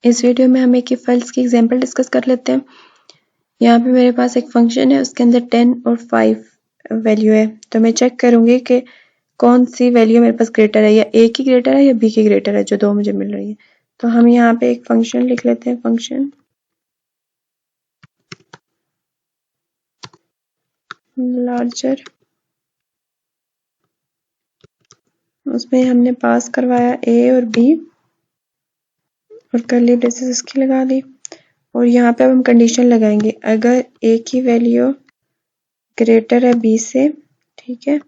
इस वीडियो में हम एक इफ एल्स की एग्जांपल डिस्कस कर लेते हैं। यहाँ पे मेरे पास एक फंक्शन है, उसके अंदर 10 और 5 वैल्यू है। तो मैं चेक करूंगी कि कौन सी वैल्यू मेरे पास ग्रेटर है, या ए की ग्रेटर है या बी की ग्रेटर है, जो दो मुझे मिल रही है। तो हम यहाँ पे एक फंक्शन लिख लेते हैं, फंक्शन लार्जर। उसमें हमने पास करवाया ए और बी और कर्ली ब्रेसेस इसकी लगा दी। और यहाँ पे अब हम कंडीशन लगाएंगे, अगर ए की वैल्यू ग्रेटर है बी से, ठीक है,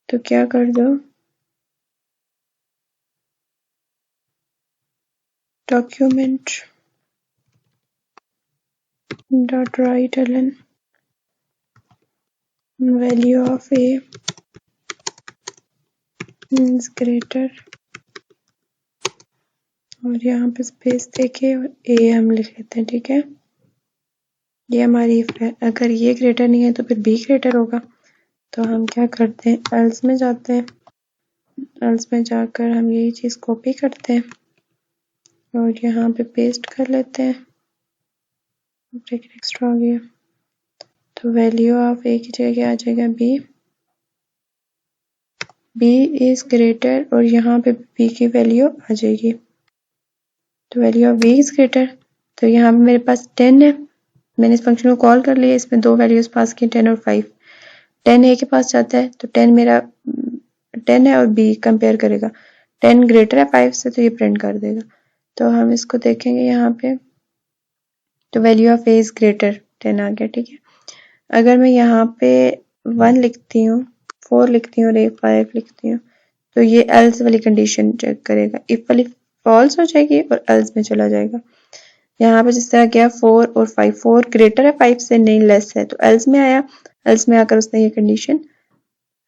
तो क्या कर दो, document dot writeln value of a is greater, और यहाँ पे स्पेस देके और ए हम लिख लेते हैं, ठीक है। ये हमारी इफ है। अगर ये ग्रेटर नहीं है तो फिर बी ग्रेटर होगा। तो हम क्या करते हैं, एल्स में जाते हैं, एल्स में जाकर हम यही चीज कॉपी करते हैं और यहाँ पे पेस्ट कर लेते हैं। ब्रैकेट एक्स्ट्रा हो गया, तो वैल्यू ऑफ ए की जगह आ जाएगा बी, बी इज ग्रेटर, और यहाँ पे बी की वैल्यू आ जाएगी। तो value of b is greater, तो यहाँ पे मेरे पास 10 है। मैंने इस फंक्शन को कॉल कर लिया, इसमें दो वैल्यूज पास की, 10 और 5। 10 ए के पास जाता है, तो 10 मेरा 10 है और बी कंपेयर करेगा, 10 ग्रेटर है 5 से, तो ये प्रिंट कर देगा। तो हम इसको देखेंगे यहाँ पे, तो value of a is greater 10 आ गया, ठीक है। अगर मैं यहाँ पे 1 लिखती हूँ, 4 लिखती हूँ और एक 5 लिखती हूँ, तो ये एल्स वाली कंडीशन चेक करेगा, इफ वाली फॉल्स हो जाएगी और एल्स में चला जाएगा। यहाँ पे जिस तरह गया 4 और 5, 4 ग्रेटर है 5 से, नहीं लेस है, तो एल्स में आया, एल्स में आकर उसने ये कंडीशन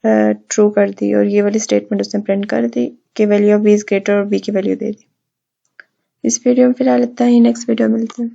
ट्रू कर दी और ये वाली स्टेटमेंट उसने प्रिंट कर दी कि value of b is greater, और बी की वैल्यू दे दी। इस वीडियो में फिलहाल इतना ही, नेक्स्ट वीडियो मिलते हैं।